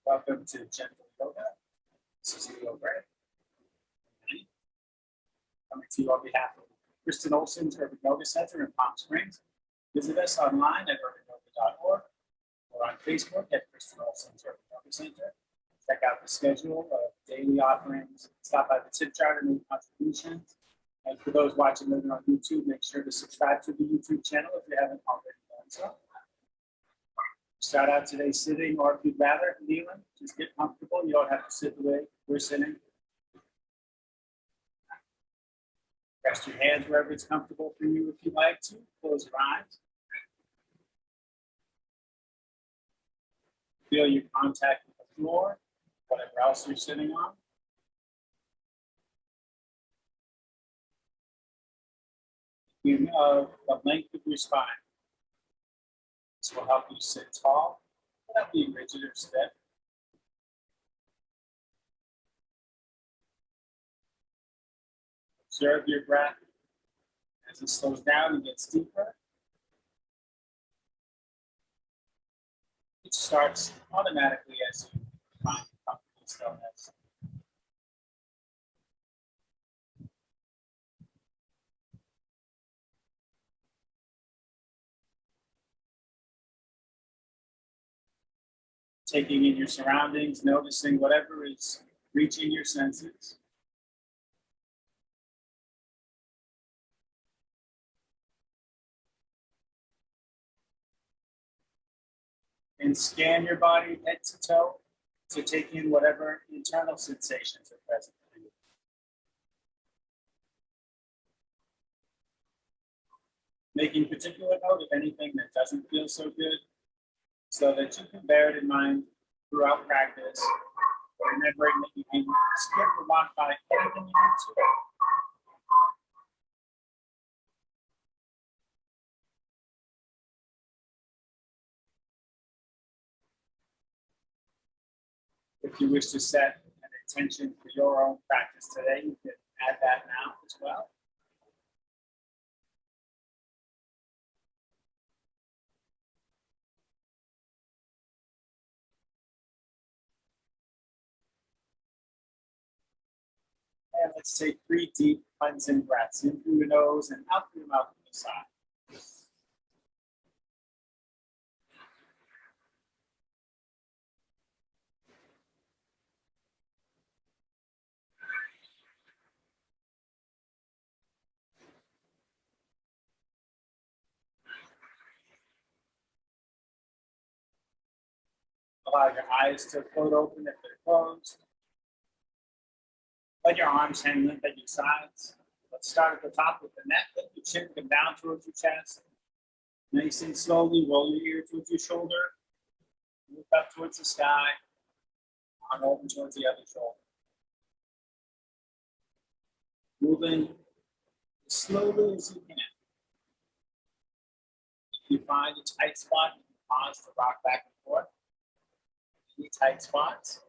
Welcome to Gentle Yoga. This is Leo Gray. Coming to you on behalf of Kristen Olson's Urban Yoga Center in Palm Springs. Visit us online at urbanyoga.org or on Facebook at Kristen Olson's Urban Yoga Center. Check out the schedule of daily offerings. Stop by the tip jar to make contributions. And for those watching later on YouTube, make sure to subscribe to the YouTube channel if you haven't already done so. Start out today sitting, or if you'd rather, kneeling. Just get comfortable. You don't have to sit the way we're sitting. Rest your hands wherever it's comfortable for you if you like to. Close your eyes. Feel your contact with the floor, whatever else you're sitting on. Thinking of the length of your spine. This will help you sit tall without being rigid or stiff. Observe your breath as it slows down and gets deeper. It starts automatically as you find comfortable stillness. Taking in your surroundings, noticing whatever is reaching your senses. And scan your body head to toe to take in whatever internal sensations are present for you. Making particular note of anything that doesn't feel so good, so that you can bear it in mind throughout practice, remembering that you can skip or modify anything you need to. If you wish to set an intention for your own practice today, you can add that now as well. And let's take 3 deep cleansing breaths in through your nose and out through your mouth to the side. Allow your eyes to float open if they're closed. Let your arms hang limp at your sides. Let's start at the top with the neck. Let your chin come down towards your chest. Nice and slowly roll your ear towards your shoulder. Look up towards the sky. Arm open towards the other shoulder. Moving as slowly as you can. If you find a tight spot, you can pause to rock back and forth. Any tight spots?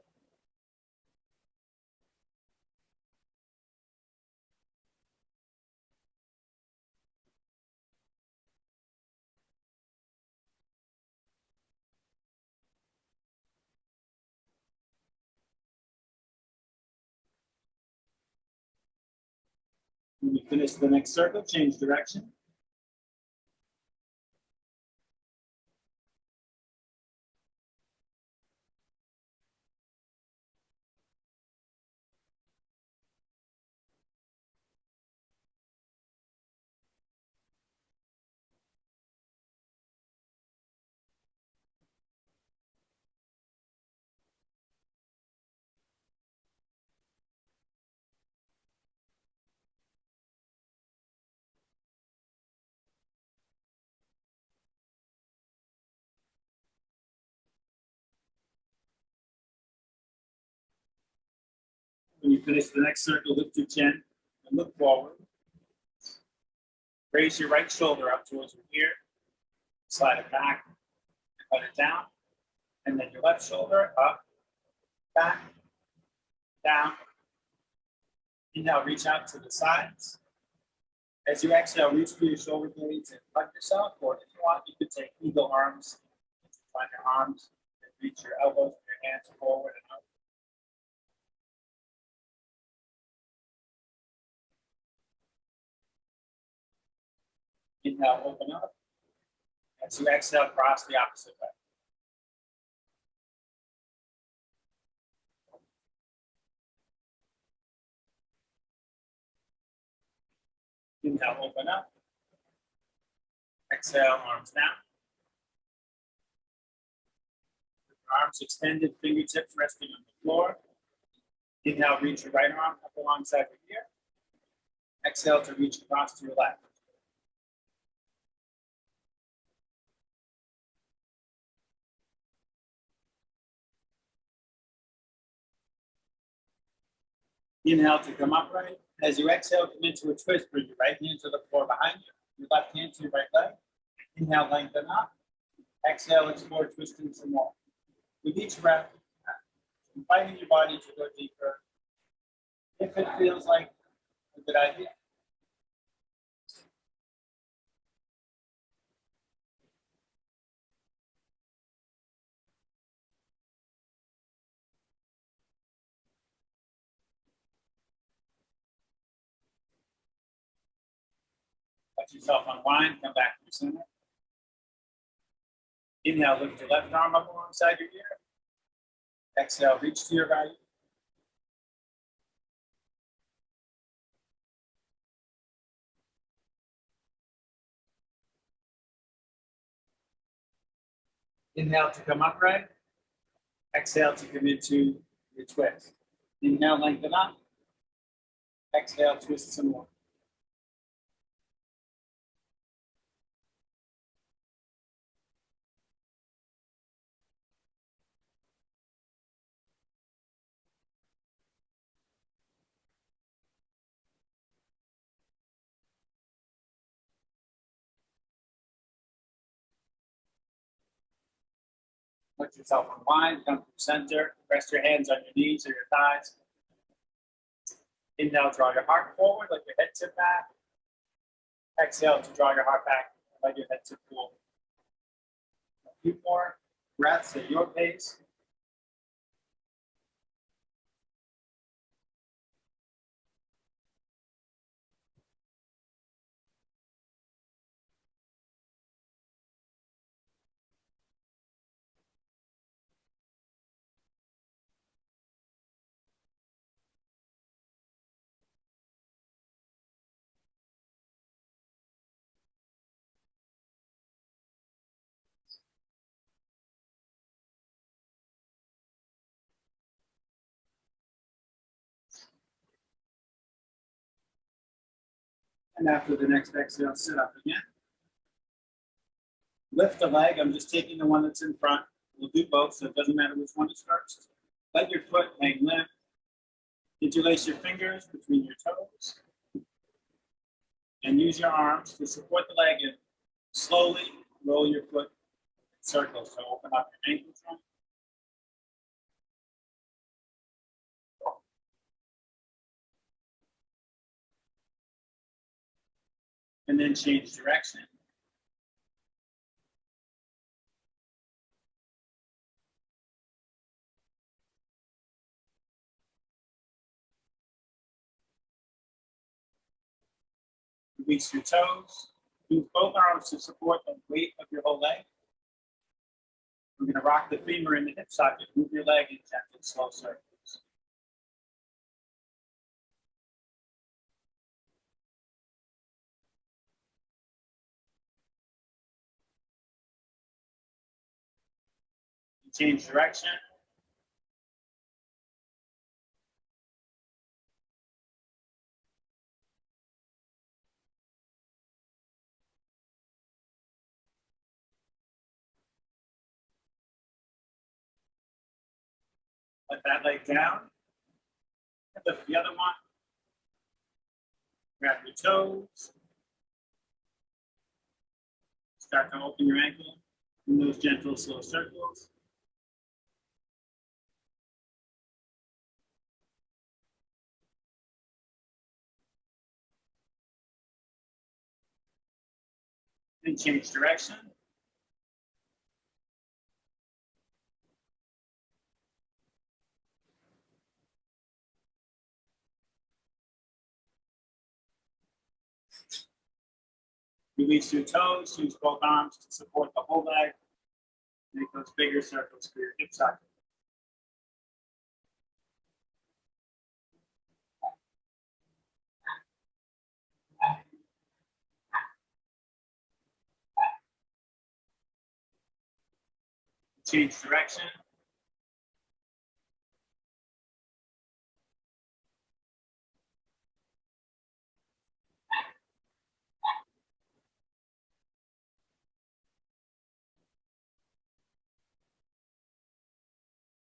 When you finish the next circle, change direction. When you finish the next circle, lift your chin and look forward. Raise your right shoulder up towards your ear. Slide it back, let it down. And then your left shoulder up, back, down. Inhale, reach out to the sides. As you exhale, reach for your shoulder blades and hug yourself. Or if you want, you could take eagle arms. Find your arms and reach your elbows and your hands forward and up. Inhale, open up. As you exhale, cross the opposite way. Inhale, open up. Exhale, arms down. Arms extended, fingertips resting on the floor. Inhale, reach your right arm up alongside your ear. Exhale to reach across to your left. Inhale to come upright. As you exhale, come into a twist. Bring your right hand to the floor behind you. Your left hand to your right leg. Inhale, lengthen up. Exhale, explore twisting some more. With each breath, inviting your body to go deeper. If it feels like a good idea. Let yourself unwind, come back to your center. Inhale, lift your left arm up alongside your ear. Exhale, reach to your right. Inhale to come upright. Exhale to come into your twist. Inhale, lengthen up. Exhale, twist some more. Let yourself unwind, come from center. Rest your hands on your knees or your thighs. Inhale, draw your heart forward, let your head tip back. Exhale to draw your heart back, let your head tip forward. A few more breaths at your pace. And after the next exhale, sit up again. Lift the leg. I'm just taking the one that's in front. We'll do both, so it doesn't matter which one is first. Let your foot hang limp. Interlace your fingers between your toes. And use your arms to support the leg and slowly roll your foot in circles. So open up your ankle joint. And then change direction. Release your toes. Use both arms to support the weight of your whole leg. We're going to rock the femur in the hip socket. Move your leg in gentle, slow circles. Change direction. Let that leg down. And lift the other one. Grab your toes. Start to open your ankle in those gentle, slow circles. And change direction. Release your toes, use both arms to support the whole leg. Make those bigger circles for your hip socket. Change direction.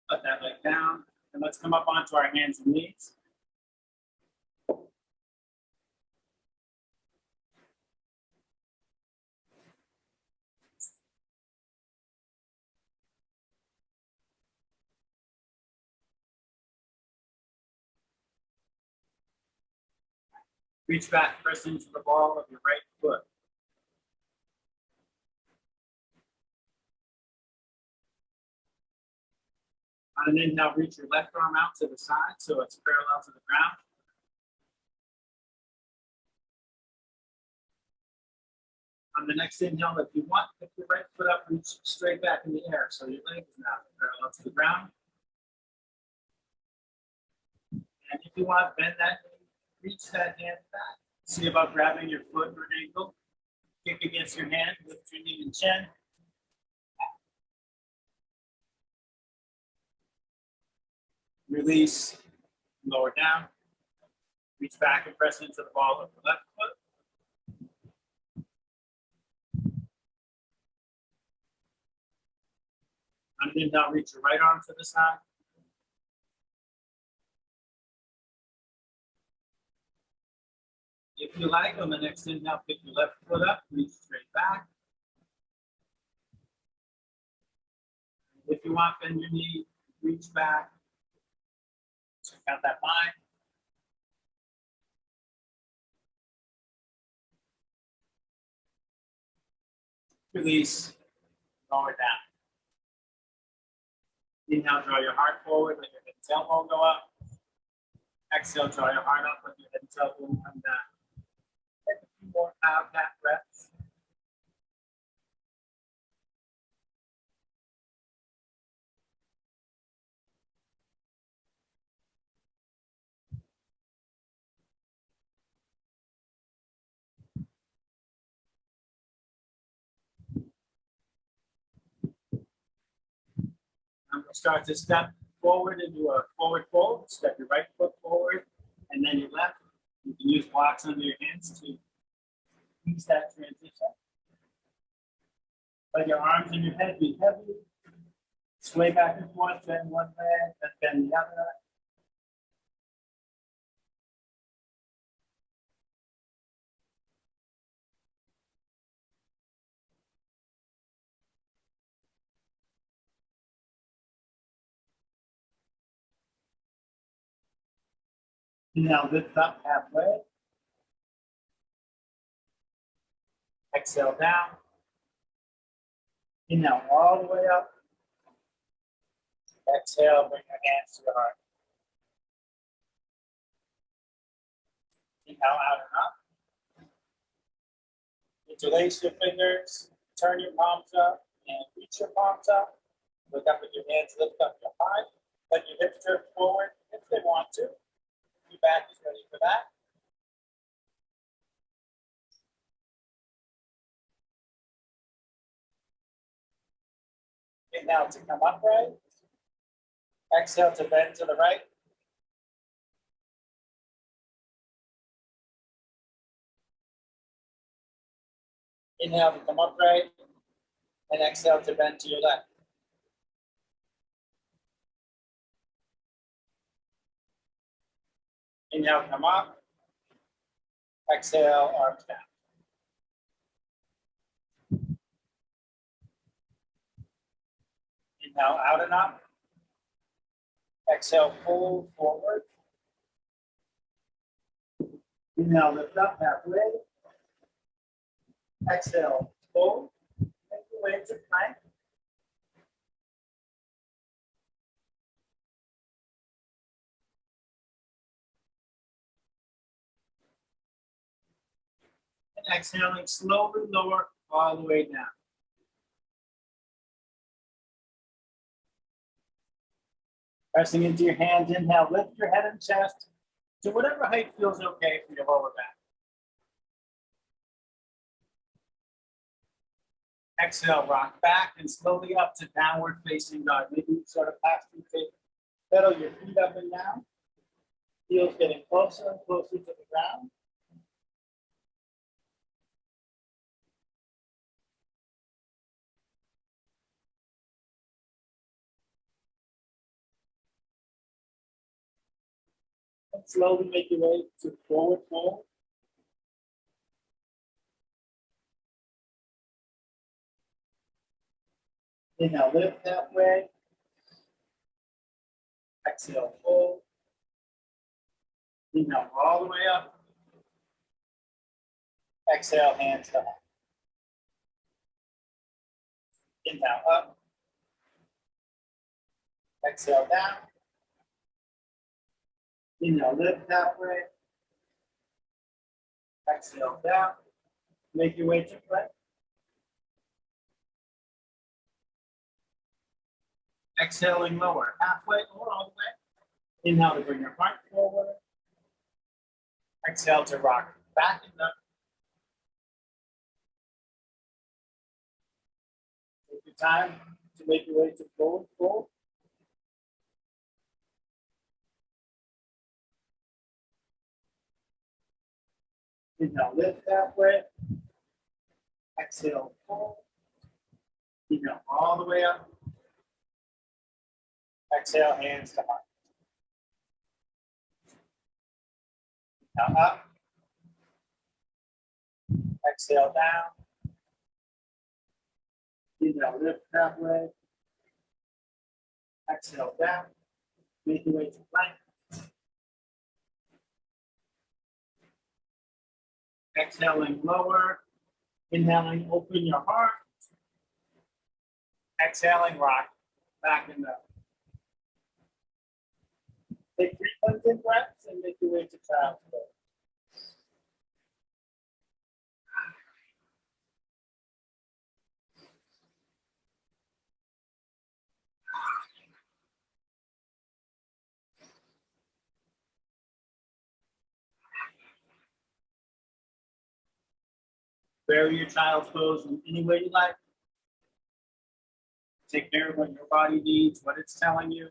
Put that leg down, and let's come up onto our hands and knees. Reach back, press into the ball of your right foot. On an inhale, reach your left arm out to the side so it's parallel to the ground. On the next inhale, if you want, pick your right foot up, reach straight back in the air so your leg is now parallel to the ground. And if you want, bend that knee, reach that hand back. See about grabbing your foot or ankle. Kick against your hand, lift your knee and chin. Release, lower down. Reach back and press into the ball of the left foot. On an inhale, reach your right arm to the side. If you like, on the next inhale, pick your left foot up, reach straight back. If you want, bend your knee, reach back. Check out that line. Release, lower down. Inhale, draw your heart forward, let your head and tailbone go up. Exhale, draw your heart up, let your head and tailbone come down. Take a few more out that breaths. I'm going to start to step forward into a forward fold. Step your right foot forward and then your left. You can use blocks under your hands to ease that transition. Let your arms and your head be heavy. Sway back and forth, bend one leg, then bend the other. Now lift up halfway. Exhale down. Inhale all the way up. Exhale, bring your hands to your heart. Inhale out and up. Interlace your fingers, turn your palms up, and reach your palms up. Look up with your hands, lift up your heart. Let your hips drift forward if they want to. Your back is ready for that. Inhale to come upright. Exhale to bend to the right. Inhale to come upright. And exhale to bend to your left. Inhale, come up. Exhale, arms down. Inhale, out and up. Exhale, fold forward. Inhale, lift up halfway. Exhale, fold. Make your way to plank. And exhaling, slowly lower all the way down. Pressing into your hands, inhale, lift your head and chest to whatever height feels okay for your lower back. Exhale, rock back and slowly up to downward facing dog. Maybe sort of pass through tape. Pedal your feet up and down. Heels getting closer and closer to the ground. And slowly make your way to forward fold. Inhale, lift halfway. Exhale, fold. Inhale, all the way up. Exhale, hands to heart. Inhale, up. Exhale, down. Inhale, lift halfway. Exhale, down. Make your way to plank. Exhaling, lower halfway or all the way. Inhale to bring your heart forward. Exhale to rock back and up. Take your time to make your way to forward fold. Inhale, lift halfway. Exhale, fold. Inhale, all the way up. Exhale, hands to heart. Now up. Exhale, down. Inhale, lift halfway. Exhale, down. Make your way to plank. Exhaling, lower. Inhaling, open your heart. Exhaling, rock back and up. Take 3 cleansing breaths and make your way to child's pose. Vary your child's pose in any way you like. Take care of what your body needs, what it's telling you.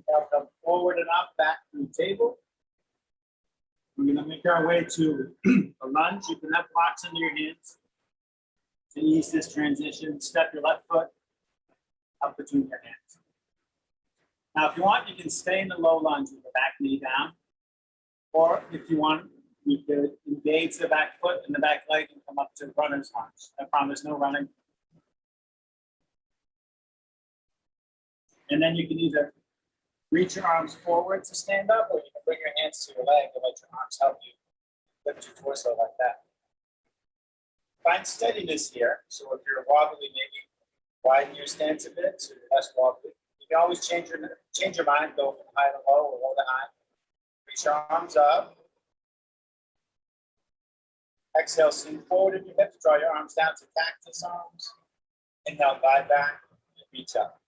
Now come forward and up, back through table. We're going to make our way to a lunge. You can have blocks under your hands to ease this transition. Step your left foot up between your hands. Now, if you want, you can stay in the low lunge with the back knee down. Or if you want, you could engage the back foot and the back leg and come up to runner's lunge. I promise no running. And then you can either reach your arms forward to stand up, or you can bring your hands to your leg and let your arms help you lift your torso like that. Find steadiness here. So if you're wobbly, maybe widen your stance a bit so you're less wobbly. You can always change your mind, go from high to low or low to high. Reach your arms up. Exhale, sink forward in your hips. Draw your arms down to cactus arms. Inhale, glide back and reach up.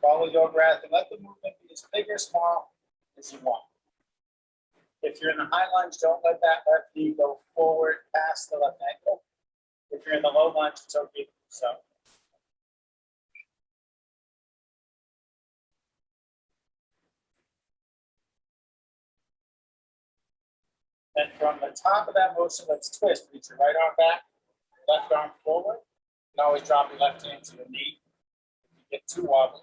Follow your breath and let the movement be as big or small as you want. If you're in the high lunge, don't let that left knee go forward past the left ankle. If you're in the low lunge, it's okay to do so. And from the top of that motion, let's twist. Reach your right arm back, left arm forward. You can always drop your left hand to your knee if you get too wobbly.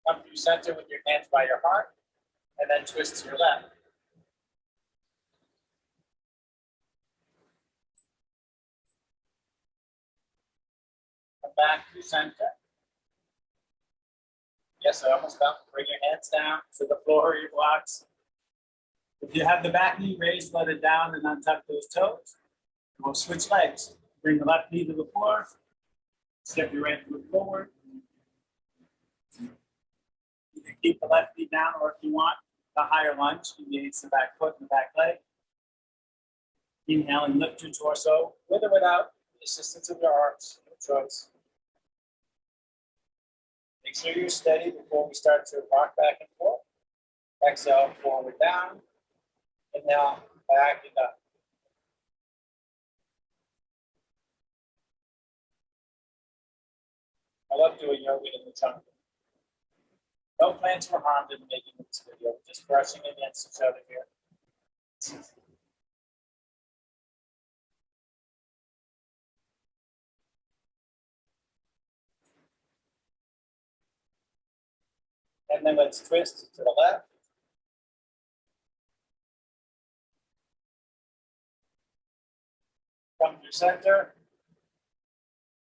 Come through center with your hands by your heart, and then twist to your left. Come back to center. Yes, I almost fell. Bring your hands down to the floor of your blocks. If you have the back knee raised, let it down and untuck those toes. And we'll switch legs. Bring the left knee to the floor. Step your right foot forward. You can keep the left knee down, or if you want the higher lunge, engage the back foot and the back leg. Inhale and lift your torso with or without the assistance of your arms. No choice. Make sure you're steady before we start to rock back and forth. Exhale, forward down. Inhale, back and up. I love doing yoga in the jungle. No plans for harm in the making of this video. We're just brushing against each other here. And then let's twist to the left. Come through center.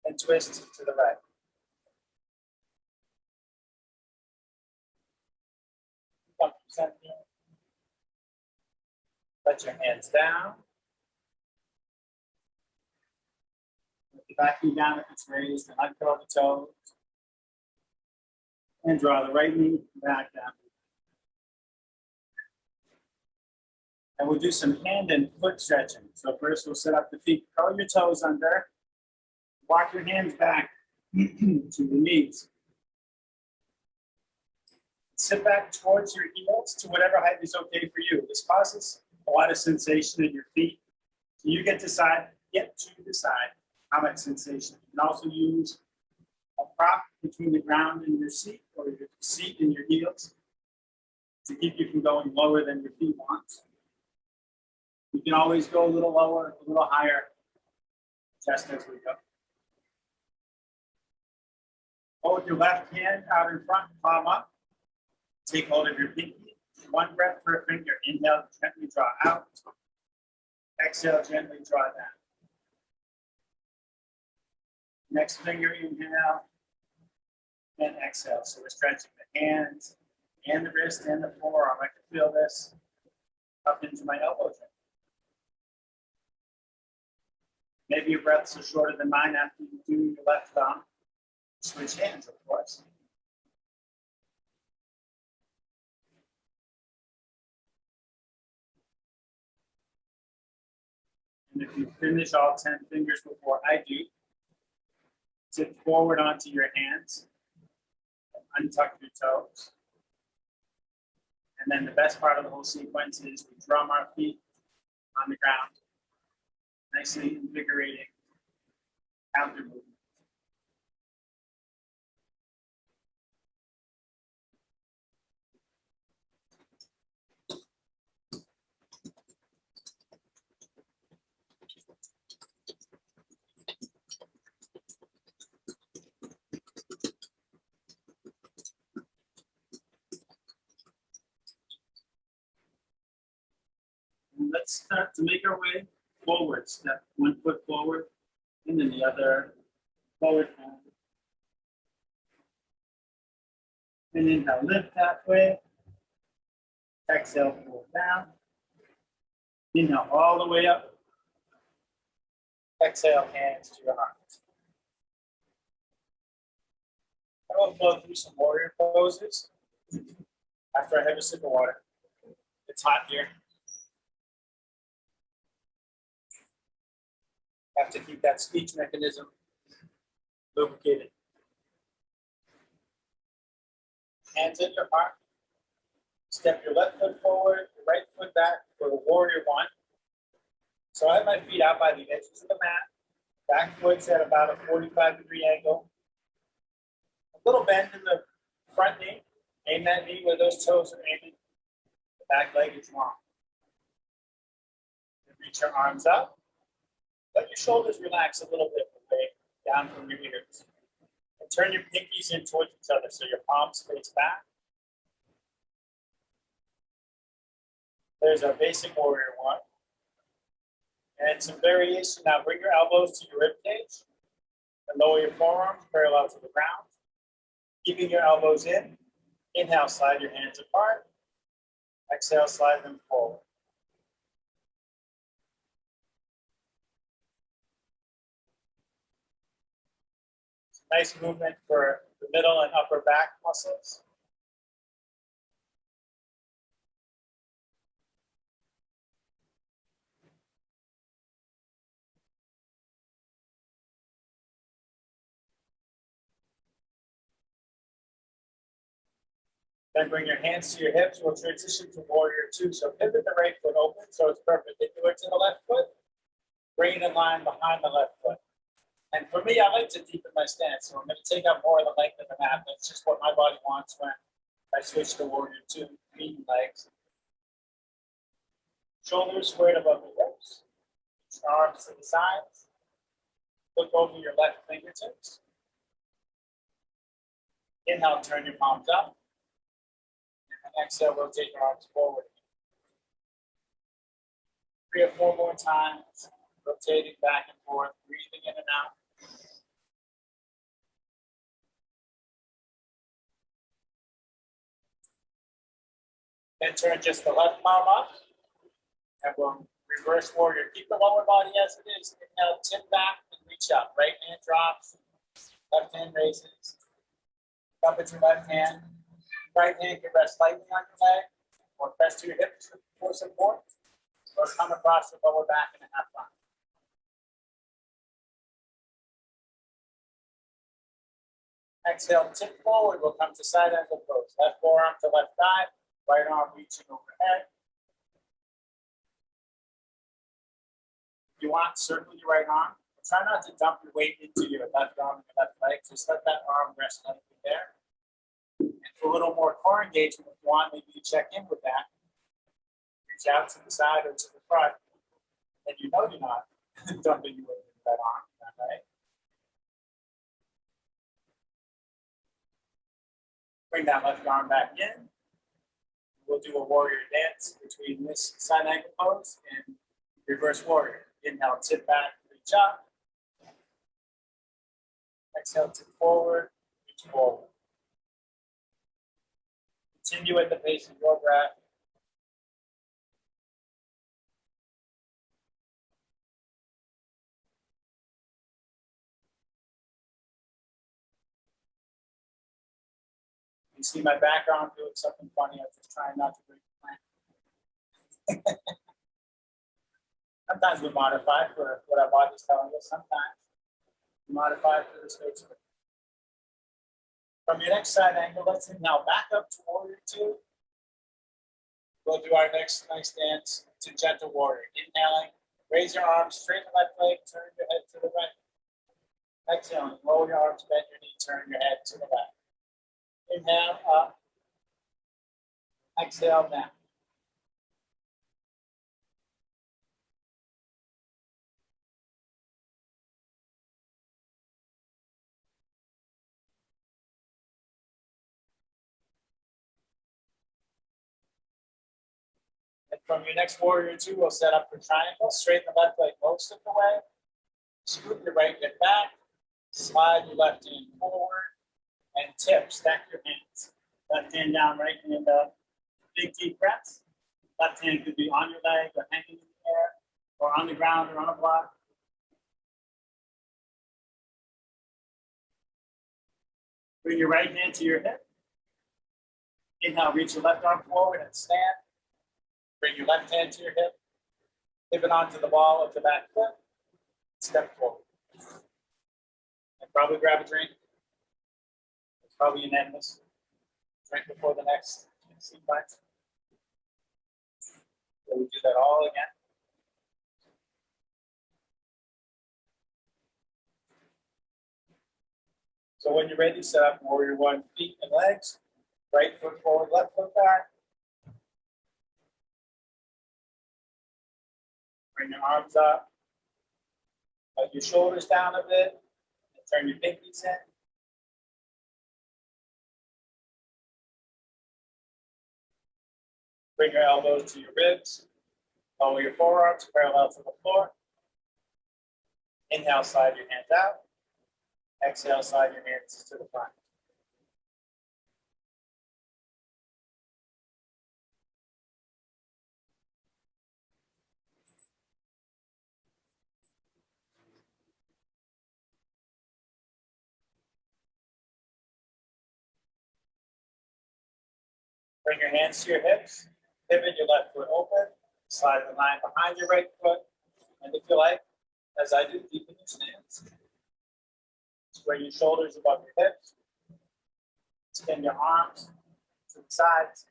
And twist to the right. Come through center. Let your hands down. Let the back knee down if it's raised, and uncurl the toes. And draw the right knee back down. And we'll do some hand and foot stretching. So first we'll set up the feet, curl your toes under, walk your hands back to the knees. Sit back towards your heels to whatever height is okay for you. This causes a lot of sensation in your feet. So you get to decide how much sensation. You can also use a prop between the ground and your seat, or your seat and your heels, to keep you from going lower than your feet want. You can always go a little lower, a little higher, just as we go. Hold your left hand out in front, palm up. Take hold of your pinky. One breath per finger. Inhale, gently draw out. Exhale, gently draw down. Next finger, inhale, and exhale. So we're stretching the hands and the wrist and the forearm. I can feel this up into my elbow joint. Maybe your breaths are shorter than mine after you do your left thumb. Switch hands, of course. And if you finish all 10 fingers before I do, tip forward onto your hands, and untuck your toes. And then the best part of the whole sequence is we drum our feet on the ground. Nicely invigorating counter movement. And let's start to make our way forward. Step one foot forward, and then the other forward. And inhale, lift halfway. Exhale, pull down. Inhale all the way up. Exhale, hands to your heart. I will flow through some warrior poses after I have a sip of water. It's hot here. Have to keep that speech mechanism lubricated. Hands in your heart. Step your left foot forward, your right foot back for the warrior one. So I have my feet out by the edges of the mat. Back foot's at about a 45-degree angle. A little bend in the front knee. Aim that knee where those toes are aiming. The back leg is long. And reach your arms up. Let your shoulders relax a little bit away down from your ears. And Turn your pinkies in towards each other so your palms face back. There's our basic warrior one. And some variation. Now bring your elbows to your rib cage and lower your forearms parallel to the ground. Keeping your elbows in. Inhale, slide your hands apart. Exhale, slide them forward. Nice movement for the middle and upper back muscles. Then bring your hands to your hips. We'll transition to warrior two. So pivot the right foot open so it's perpendicular to the left foot. Bring it in line behind the left foot. And for me, I like to deepen my stance. So I'm going to take up more of the length of the mat. That's just what my body wants when I switch to warrior two, feet and legs. Shoulders squared above the hips. Arms to the sides. Look over your left fingertips. Inhale, turn your palms up. And exhale, rotate your arms forward. 3 or 4 more times. Rotating back and forth, breathing in and out. Then turn just the left palm up. And we'll reverse warrior. Keep the lower body as it is. Inhale, tip back and reach up. Right hand drops. Left hand raises. Up at your left hand. Right hand can rest lightly on your leg or press to your hips for support. Or come across the lower back and have fun. Exhale, tip forward. We'll come to side angle pose. Left forearm to left thigh. Right arm reaching overhead. If you want, circle your right arm. Try not to dump your weight into your left arm and your left leg. Just let that arm rest lightly there. And for a little more core engagement, if you want, maybe you check in with that. Reach out to the side or to the front. And you know you're not dumping your weight into that arm, right? Bring that left arm back in. We'll do a warrior dance between this side angle pose and reverse warrior. Inhale, tip back, reach up. Exhale, tip forward, reach forward. Continue at the pace of your breath. You see my background doing something funny. I'm just trying not to break the plan. Sometimes we modify for what our body's telling us. Sometimes we modify for the space. From your next side angle, let's inhale back up to warrior two. We'll do our next nice dance to gentle warrior. Inhaling, raise your arms, straighten the left leg, turn your head to the right. Exhaling, lower your arms, bend your knee, turn your head to the left. Inhale, up. Exhale, down. And from your next warrior two, we'll set up for triangle. Straighten the left leg most of the way. Scoop your right hip back. Slide your left hand forward. And tip, stack your hands. Left hand down, right hand up. Big deep breaths. Left hand could be on your leg or hanging in the air or on the ground or on a block. Bring your right hand to your hip. Inhale, reach your left arm forward and stand. Bring your left hand to your hip. Pivot onto the ball of the back foot. Step forward. And probably grab a drink. It's probably unanimous. Drink before the next sequence. So we do that all again. So when you're ready, set up warrior one, feet and legs. Right foot forward, left foot back. Bring your arms up. Let your shoulders down a bit. And turn your pinkies in. Bring your elbows to your ribs. Lower your forearms parallel to the floor. Inhale, slide your hands out. Exhale, slide your hands to the front. Bring your hands to your hips. Pivot your left foot open. Slide the line behind your right foot. And if you like, as I do, deepen your stance. Square your shoulders above your hips. Extend your arms to the sides.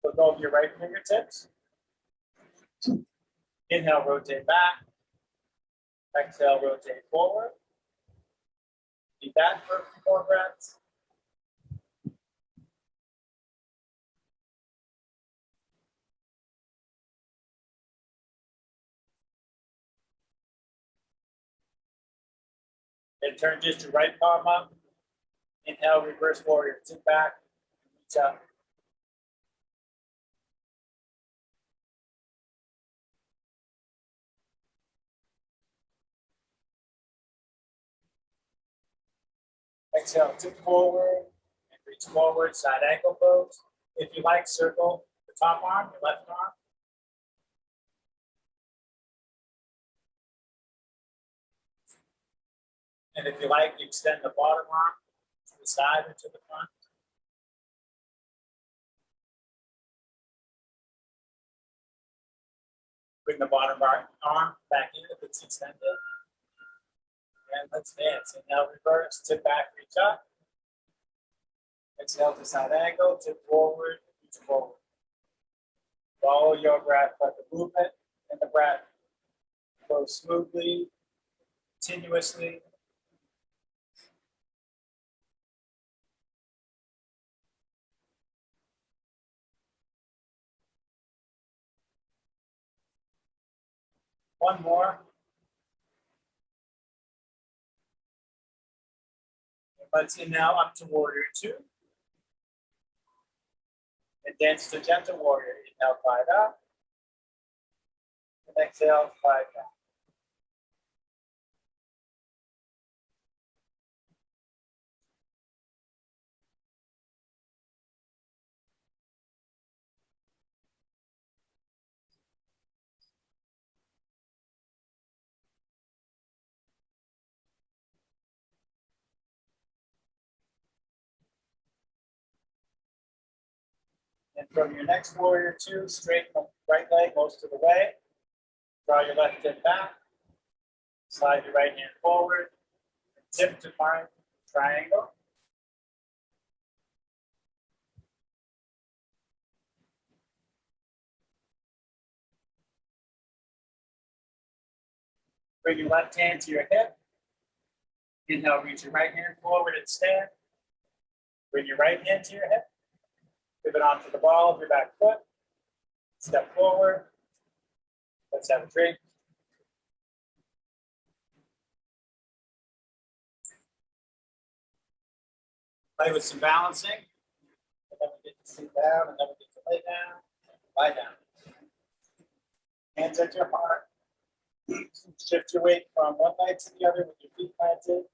Look over your right fingertips. Inhale, rotate back. Exhale, rotate forward. Be back for a few more breaths. Then turn just your right palm up. Inhale, reverse warrior. Sit back, reach up. Exhale, tip forward and reach forward, side ankle pose. If you like, circle the top arm, your left arm. And if you like, you extend the bottom arm to the side or to the front. Bring the bottom arm back in if it's extended. And let's dance. Inhale, reverse, tip back, reach up. Exhale to side angle, tip forward, reach forward. Follow your breath, let the movement and the breath flow smoothly, continuously. One more. Let's inhale up to warrior two. And dance to gentle warrior. Inhale, glide up. And exhale, glide down. And from your next warrior two, straighten the right leg most of the way. Draw your left hip back. Slide your right hand forward. And tip to find triangle. Bring your left hand to your hip. Inhale, reach your right hand forward and stand. Bring your right hand to your hip. Pivot onto the ball of your back foot. Step forward. Let's have a drink. Play with some balancing. And then we get to sit down, and then we get to lay down. Lie down. Hands at your heart. Shift your weight from one leg to the other with your feet planted.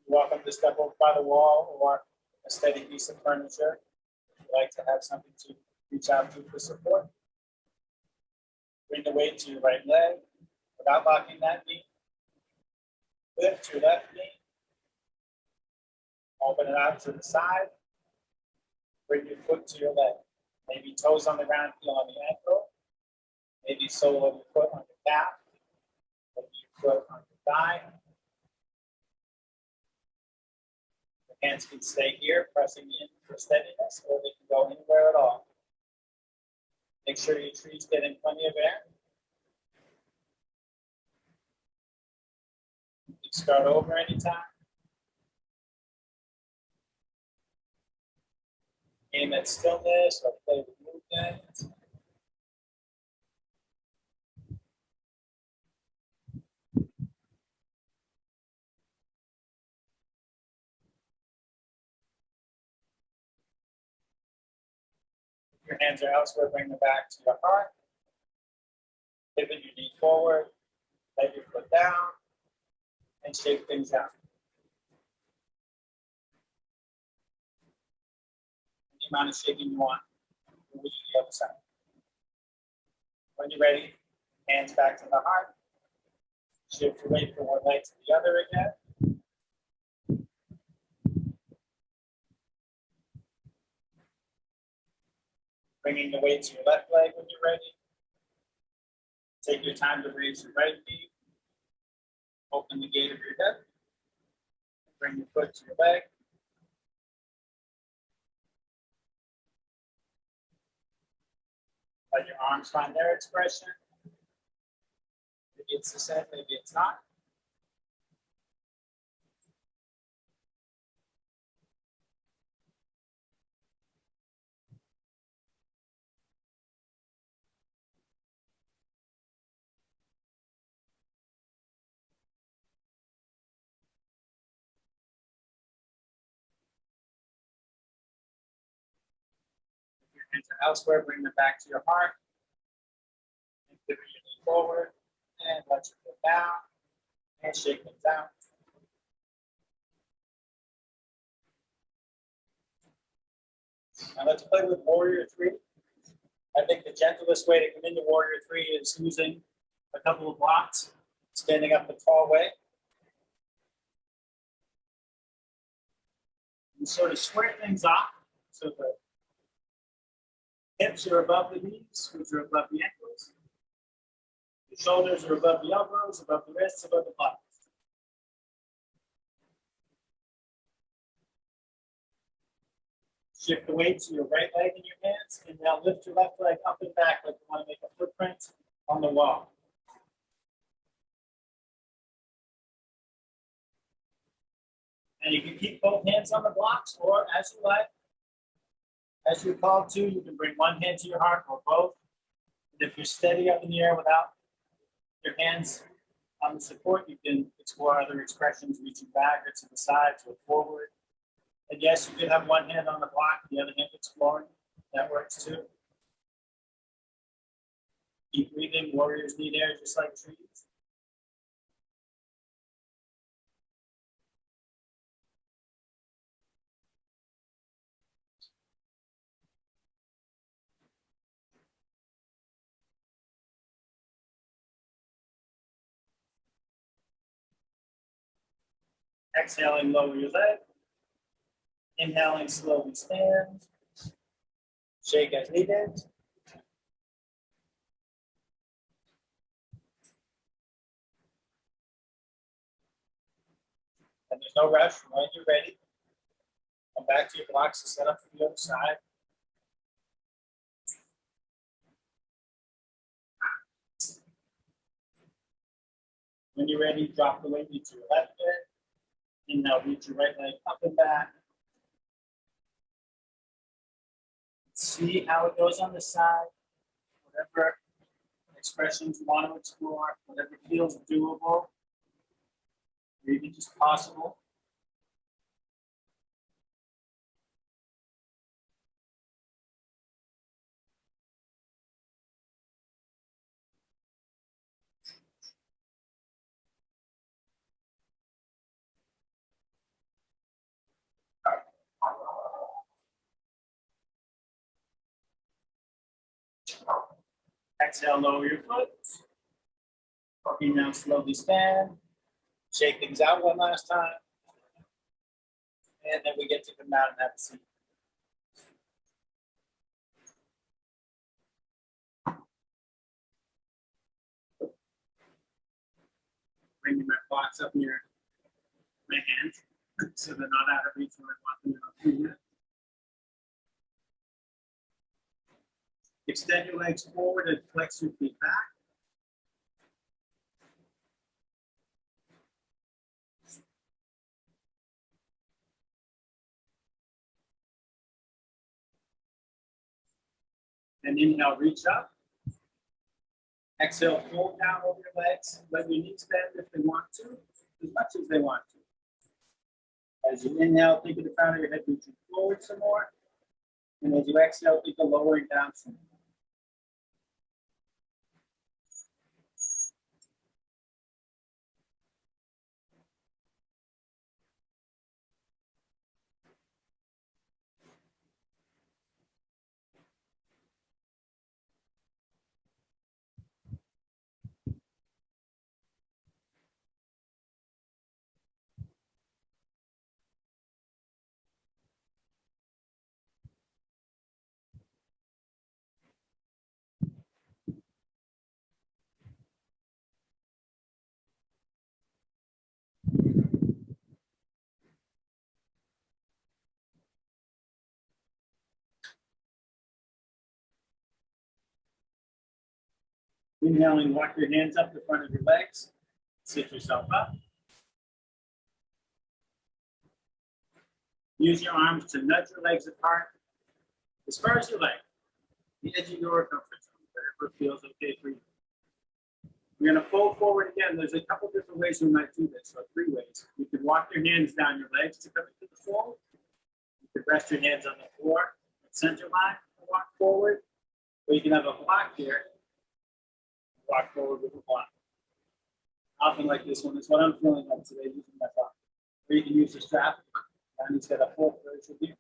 You're welcome to step over by the wall or a steady piece of furniture. If you like to have something to reach out to for support. Bring the weight to your right leg without locking that knee. Lift your left knee. Open it out to the side. Bring your foot to your leg. Maybe toes on the ground, heel on the ankle. Maybe sole of your foot on the calf. Maybe your foot on your thigh. The hands can stay here, pressing in for steadiness, or they can go anywhere at all. Make sure your trees get in plenty of air. You can start over anytime. Aim at stillness or play with movement. Your hands are elsewhere, bring them back to your heart. Pivot your knee forward, let your foot down, and shake things out. The amount of shaking you want, move to the other side. When you're ready, hands back to the heart. Shift your weight from one leg to the other again. Bringing the weight to your left leg when you're ready. Take your time to raise your right knee. Open the gate of your hip. Bring your foot to your leg. Let your arms find their expression. Maybe it's the same, maybe it's not. If your hands are elsewhere, bring them back to your heart. And pivot your knee forward and let your foot down and shake things out. Now let's play with Warrior 3. I think the gentlest way to come into Warrior 3 is using a couple of blocks, standing up the tall way. And sort of square things off so the hips are above the knees, which are above the ankles. The shoulders are above the elbows, above the wrists, above the buttocks. Shift the weight to your right leg in your hands, and now lift your left leg up and back like you want to make a footprint on the wall. And you can keep both hands on the blocks, or as you like. As you're called to, you can bring one hand to your heart or both. And if you're steady up in the air without your hands on the support, you can explore other expressions, reaching back or to the sides or forward. And yes, you can have one hand on the block, the other hand exploring. That works too. Keep breathing. Warriors need air just like trees. Exhaling, lower your leg. Inhaling, slowly stand. Shake as needed. And there's no rush. When you're ready, come back to your blocks to set up for the other side. When you're ready, drop the weight to your left leg. And now reach your right leg up and back. See how it goes on the side. Whatever expressions you want to explore, whatever feels doable, or even just possible. Exhale, lower your foot. Inhale, slowly stand. Shake things out one last time. And then we get to come down and have a seat. Bringing my blocks up near my hands so they're not out of reach when I want them to. Extend your legs forward and flex your feet back. And inhale, reach up. Exhale, fold down over your legs. Let your knees bend if they want to, as much as they want to. As you inhale, think of the crown of your head reaching forward some more. And as you exhale, think of lowering down some. Inhaling, walk your hands up the front of your legs. Sit yourself up. Use your arms to nudge your legs apart as far as you like. The edge of your comfort zone, whatever feels okay for you. We're going to fold forward again. There's a couple different ways we might do this, or 3 ways. You can walk your hands down your legs to come into the fold. You can rest your hands on the floor at center line and walk forward. Or you can have a block here. Walk forward with a block. Often like this one is what I'm feeling like today using my block. Or you can use the strap. And it's got a 4th version here.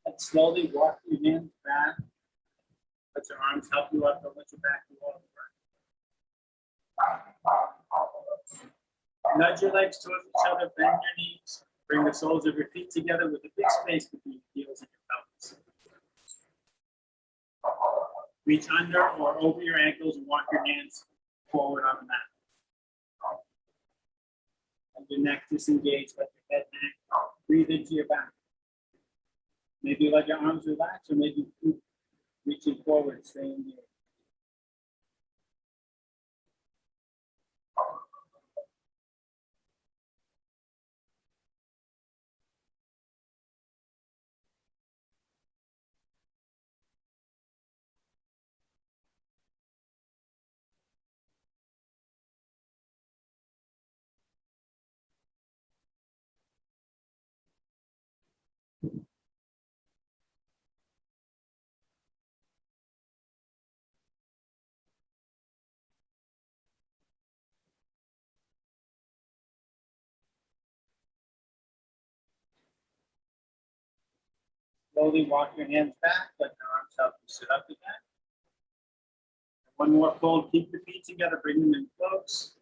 And slowly walk your hands back. Let your arms help you up. Don't let your back go over. Nudge your legs towards each other. Bend your knees. Bring the soles of your feet together with a big space between your heels and your pelvis. Reach under or over your ankles and walk your hands forward on the mat. And your neck disengaged, let your head hang. Breathe into your back. Maybe let your arms relax, or maybe keep reaching forward, staying here. Slowly walk your hands back, let your arms help you sit up again. One more fold, keep your feet together, bring them in close.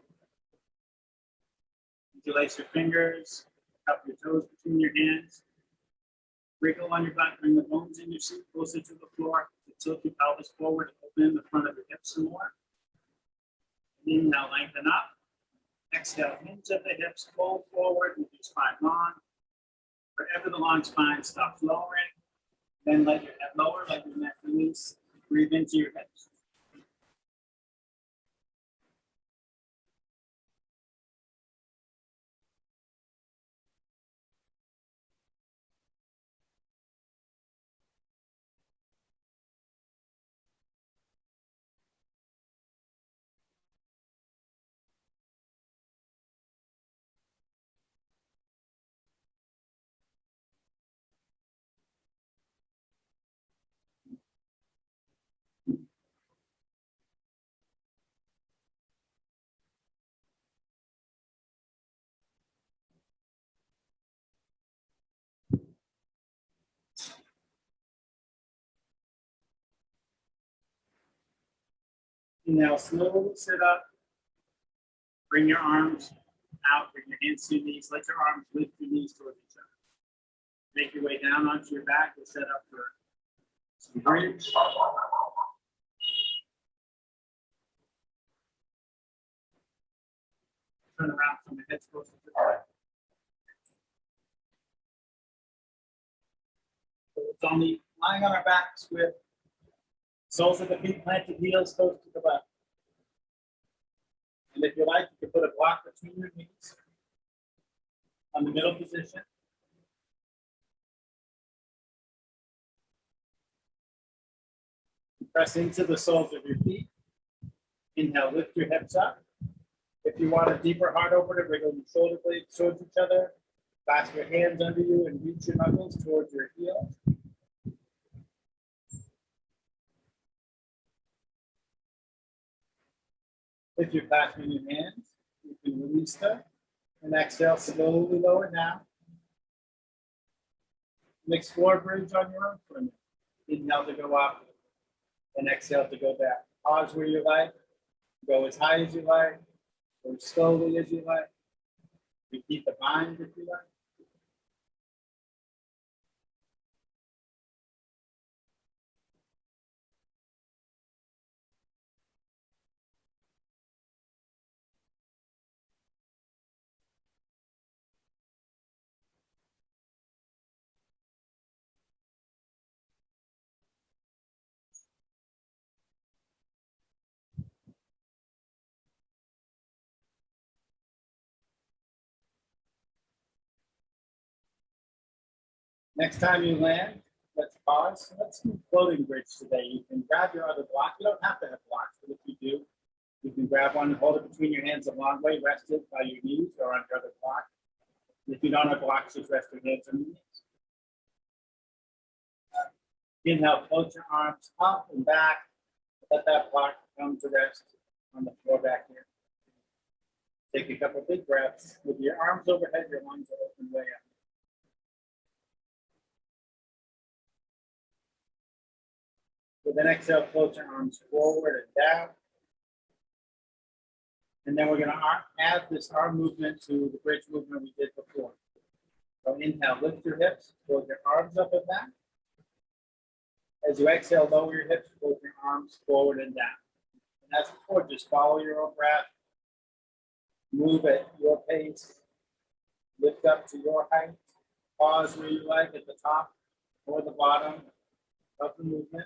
Interlace your fingers, cup your toes between your hands. Wriggle on your back, bring the bones in your seat closer to the floor. Tilt your pelvis forward, open the front of your hips some more. Now lengthen up. Exhale, hinge at the hips, fold forward with your spine long. Wherever the long spine stops lowering, then let your head lower, let your neck release. Breathe into your hips. Now slowly sit up. Bring your arms out, bring your hands to your knees. Let your arms lift your knees towards each other. Make your way down onto your back and set up for some bridge. turn around from the head closer to the right. So it's only lying on our backs with soles of the feet planted, heels close to the left. And if you like, you can put a block between your knees on the middle position. Press into the soles of your feet. Inhale, lift your hips up. If you want a deeper heart opener, wiggle your shoulder blades towards each other. Clasp your hands under you and reach your knuckles towards your heels. If you're clasping your hands, you can release them and exhale, slowly lower down. Make floor bridge on your own for a minute. Inhale to go up and exhale to go back. Pause where you like. Go as high as you like. Go as slowly as you like. Repeat the bind if you like. Next time you land, let's pause. Let's do floating bridge today. You can grab your other block. You don't have to have blocks, but if you do, you can grab one and hold it between your hands a long way, rest it by your knees or on your other block. If you don't have blocks, just rest your hands on your knees. Inhale, float your arms up and back. Let that block come to rest on the floor back here. Take a couple big breaths. With your arms overhead, your lungs are open way up. With an exhale, float your arms forward and down. And then we're going to add this arm movement to the bridge movement we did before. So inhale, lift your hips, fold your arms up and back. As you exhale, lower your hips, fold your arms forward and down. And as before, just follow your own breath. Move at your pace. Lift up to your height. Pause where you like at the top or the bottom of the movement.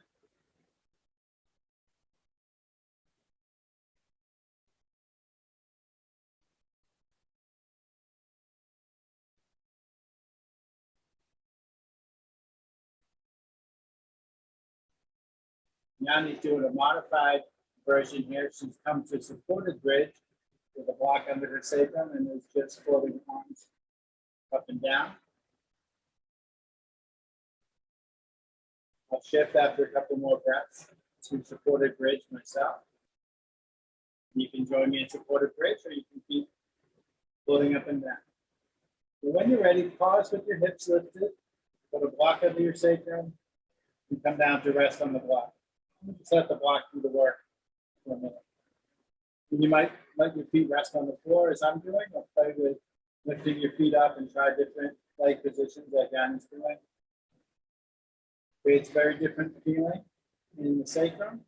Yanni's doing a modified version here. She's come to supported bridge with a block under her sacrum and is just floating arms up and down. I'll shift after a couple more breaths to supported bridge myself. You can join me in supported bridge or you can keep floating up and down. And when you're ready, pause with your hips lifted, put a block under your sacrum, and come down to rest on the block. Just let the block do the work for a minute. And you might let your feet rest on the floor as I'm doing, or play with lifting your feet up and try different leg positions like Yanni's doing. Creates very different feeling in the sacrum.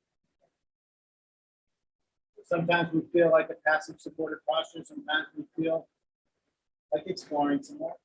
Sometimes we feel like a passive supported posture, sometimes we feel like exploring some more.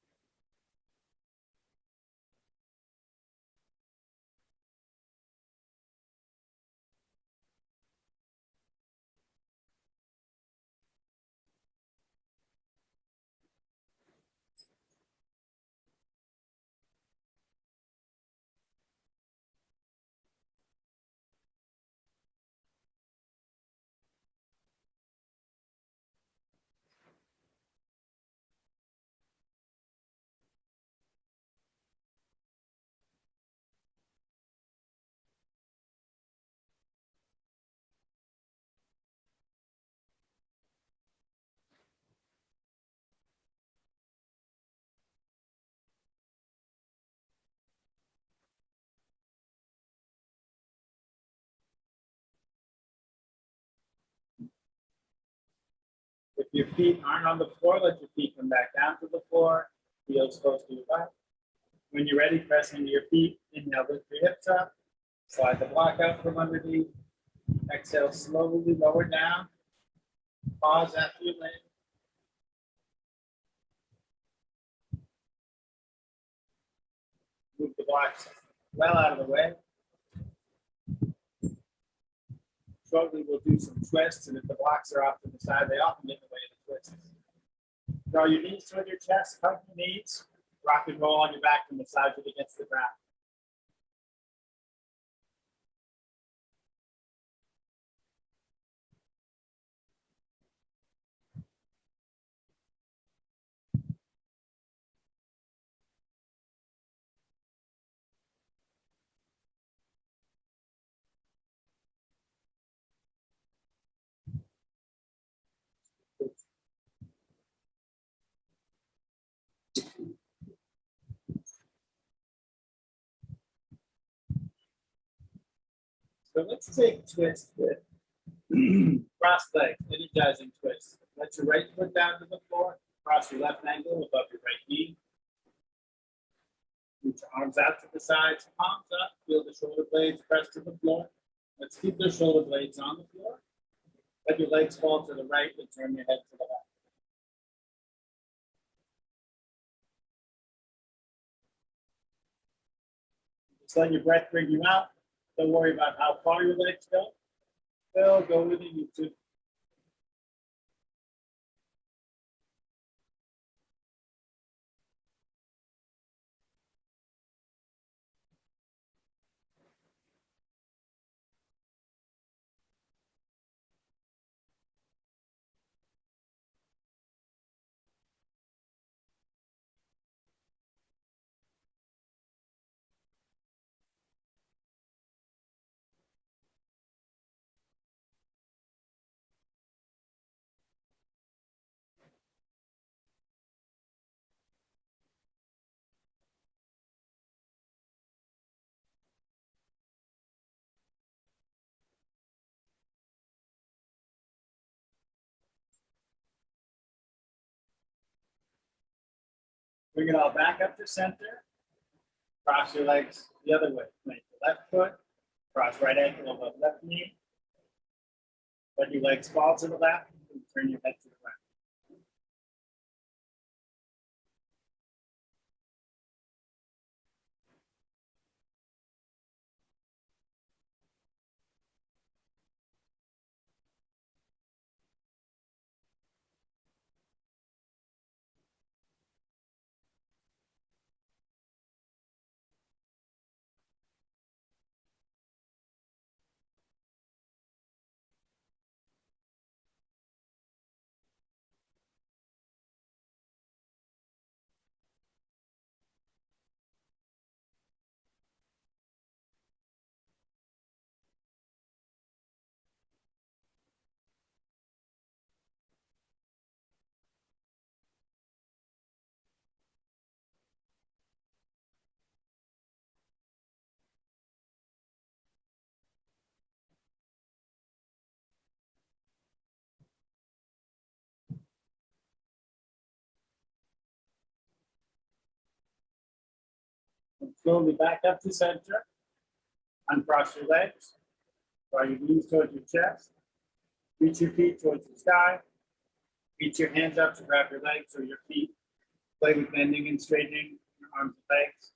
If your feet aren't on the floor, let your feet come back down to the floor, heels close to your butt. When you're ready, press into your feet. Inhale, lift your hips up. Slide the block out from underneath. Exhale, slowly lower down. Pause after you land. blocks well out of the way. Shortly, we'll do some twists, and if the blocks are off to the side, they often get in the way of the twists. Draw your knees toward your chest, hug your knees, rock and roll on your back and massage it against the ground. So let's take a twist with cross legs, energizing twist. Let your right foot down to the floor, cross your left ankle above your right knee. Reach your arms out to the sides, palms up, feel the shoulder blades press to the floor. Let's keep those shoulder blades on the floor. Let your legs fall to the right and turn your head to the left. Just let your breath bring you out. Don't worry about how far your legs go. They'll go where they need to. Bring it all back up to center. Cross your legs the other way. Make the left foot, cross right ankle above left knee. Let your legs fall to the left and turn your head to the right. And slowly back up to center. Uncross your legs. Draw your knees towards your chest. Reach your feet towards the sky. Reach your hands up to grab your legs or your feet. Play with bending and straightening your arms and legs.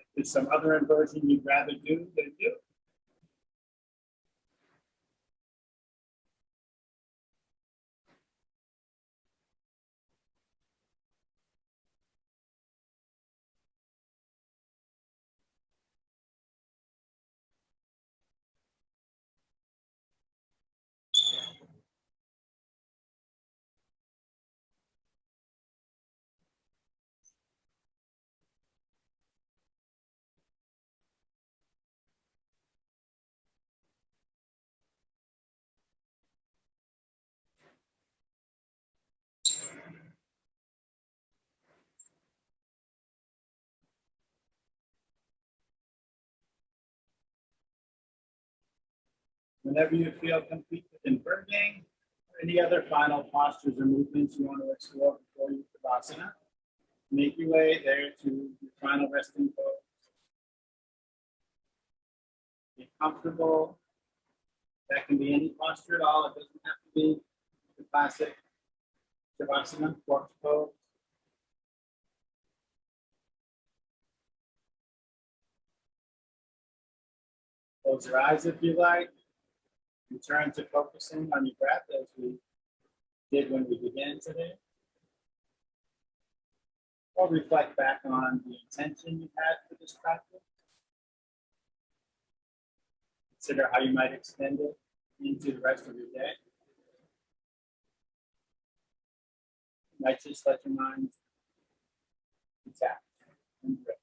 If there's some other inversion you'd rather do, then do. Whenever you feel complete with inverting, or any other final postures or movements you want to explore before you Tadasana, make your way there to your final resting pose. Be comfortable. That can be any posture at all. It doesn't have to be the classic Shavasana, corpse pose. Close your eyes if you like. Return to focusing on your breath as we did when we began today. Or reflect back on the intention you had for this practice. Consider how you might extend it into the rest of your day. You might just let your mind be tapped and drift.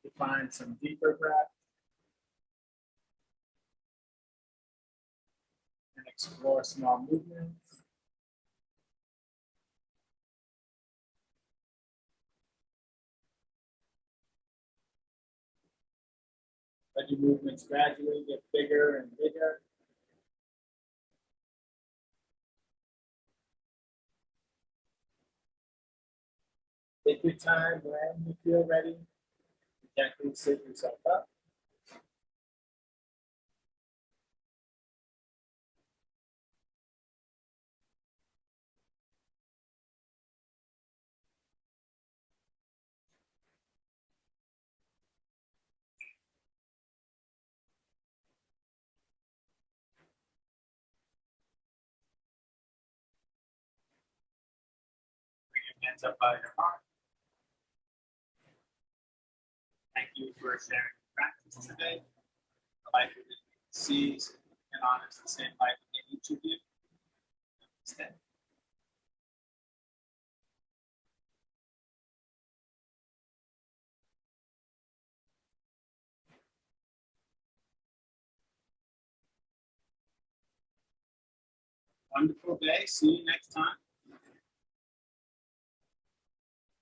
To find some deeper breath and explore small movements. Let your movements gradually get bigger and bigger. Take your time when you feel ready. Gently sit yourself up. Bring your hands up by your heart. Thank you for sharing your practice today. The light that sees and honors the same light in each of you. Namaste. wonderful day. See you next time.